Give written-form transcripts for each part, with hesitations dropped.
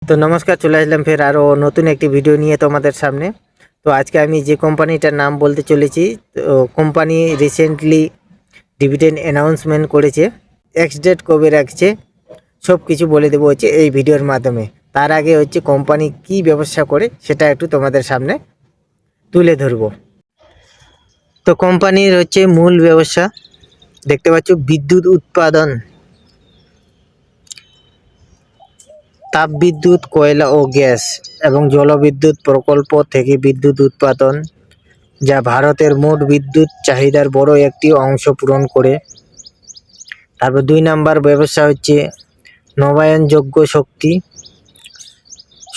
তো নমস্কার, চলে আসলাম ফের আরও নতুন একটি ভিডিও নিয়ে তোমাদের সামনে। তো আজকে আমি যে কোম্পানিটার নাম বলতে চলেছি, তো কোম্পানি রিসেন্টলি ডিভিডেন্ড অ্যানাউন্সমেন্ট করেছে। এক্স ডেট কবে রাখছে সব কিছু বলে দেবো হচ্ছে এই ভিডিওর মাধ্যমে। তার আগে হচ্ছে কোম্পানি কি ব্যবসা করে সেটা একটু তোমাদের সামনে তুলে ধরবো। তো কোম্পানির হচ্ছে মূল ব্যবসা দেখতে পাচ্ছ বিদ্যুৎ উৎপাদন, তাপবিদ্যুৎ, কয়লা ও গ্যাস এবং জলবিদ্যুৎ প্রকল্প থেকে বিদ্যুৎ উৎপাদন, যা ভারতের মোট বিদ্যুৎ চাহিদার বড় একটি অংশ পূরণ করে। তারপর 2 নাম্বার ব্যবসা হচ্ছে নবায়নযোগ্য শক্তি,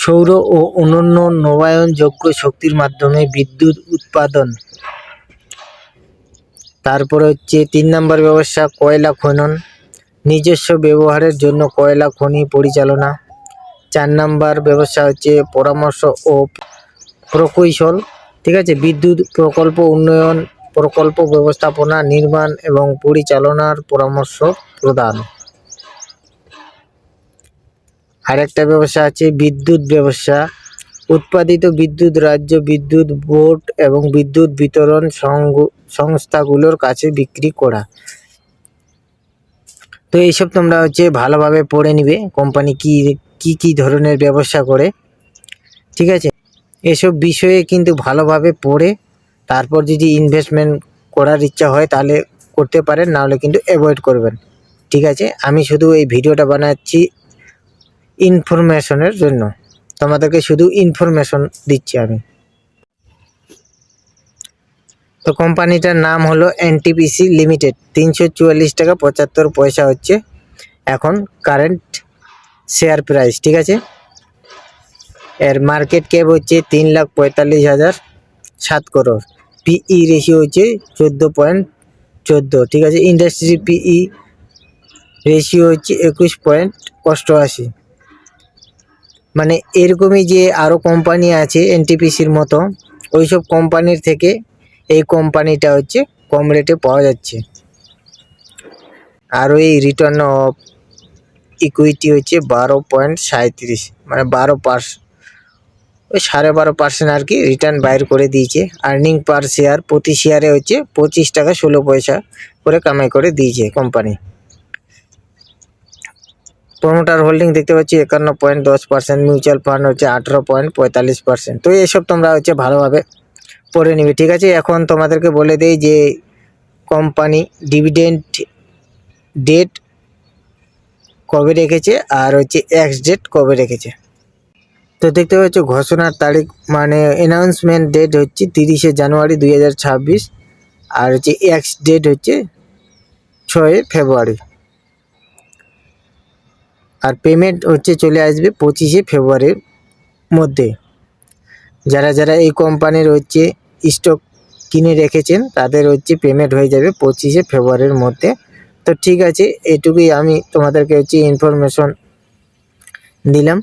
সৌর ও অন্যান্য নবায়নযোগ্য শক্তির মাধ্যমে বিদ্যুৎ উৎপাদন। তারপর হচ্ছে 3 নাম্বার ব্যবসা কয়লা খনন, নিজস্ব ব্যবহারের জন্য কয়লা খনি পরিচালনা। 4 নাম্বার ব্যবসা হচ্ছে পরামর্শ ও প্রকৌশল, ঠিক আছে, বিদ্যুৎ প্রকল্প উন্নয়ন, প্রকল্প ব্যবস্থাপনা, নির্মাণ এবং পরিচালনার পরামর্শ প্রদান। আরেকটা ব্যবসা আছে বিদ্যুৎ ব্যবসা, উৎপাদিত বিদ্যুৎ রাজ্য বিদ্যুৎ বোর্ড এবং বিদ্যুৎ বিতরণ সংস্থাগুলোর কাছে বিক্রি করা। তো এইসব তোমরা হচ্ছে ভালোভাবে পড়ে নিবে কোম্পানি কি ধরনের ব্যবসা করে, ঠিক আছে। এসব বিষয়ে কিন্তু ভালোভাবে পড়ে তারপর যদি ইনভেস্টমেন্ট করার ইচ্ছা হয় তাহলে করতে পারেন, নাহলে কিন্তু অ্যাভয়েড করবেন, ঠিক আছে। আমি শুধু এই ভিডিওটা বানাচ্ছি ইনফরমেশনের জন্য, তোমাদেরকে শুধু ইনফরমেশন দিচ্ছি আমি। তো কোম্পানিটার নাম হলো এনটিপিসি লিমিটেড। 344 টাকা 75 পয়সা হচ্ছে এখন কারেন্ট শেয়ার প্রাইস, ঠিক আছে। এর মার্কেট ক্যাপ হচ্ছে 3,45,007 করোড়। পিই রেশিও হচ্ছে 14.14, ঠিক আছে। ইন্ডাস্ট্রি পিই রেশিও হচ্ছে 21.88। মানে এরকমই যে আরও কোম্পানি আছে এনটিপিসির মতো, ওইসব কোম্পানির থেকে এই কোম্পানিটা হচ্ছে কম রেটে পাওয়া যাচ্ছে। আর ওই রিটার্ন অফ ইকুইটি হচ্ছে 12.37, মানে 12%, ওই 12.5% আর কি রিটার্ন বাইর করে দিয়েছে। আর্নিং পার শেয়ার প্রতি শেয়ারে হচ্ছে 25 টাকা 16 পয়সা করে কামাই করে দিয়েছে কোম্পানি। প্রমোটার হোল্ডিং দেখতে পাচ্ছি 51.10%, মিউচুয়াল ফান্ড হচ্ছে 18.45%। তো এইসব তোমরা হচ্ছে ভালোভাবে পড়ে নিবে, ঠিক আছে। এখন তোমাদেরকে বলে দেই যে কোম্পানি ডিভিডেন্ড ডেট কবে রেখেছে আর হচ্ছে এক্স ডেট কবে রেখেছে। তো দেখতে পাচ্ছ ঘোষণার তারিখ মানে অ্যানাউন্সমেন্ট ডেট হচ্ছে 30শে জানুয়ারি 2026, আর হচ্ছে এক্স ডেট হচ্ছে 6 ফেব্রুয়ারি, আর পেমেন্ট হচ্ছে চলে আসবে 25শে ফেব্রুয়ারির মধ্যে। যারা যারা এই কোম্পানির হচ্ছে স্টক কিনে রেখেছেন তাদের হচ্ছে পেমেন্ট হয়ে যাবে 25শে ফেব্রুয়ারির মধ্যে। তো ঠিক আছে, এটুকুই আমি তোমাদেরকে হচ্ছে ইনফরমেশন দিলাম।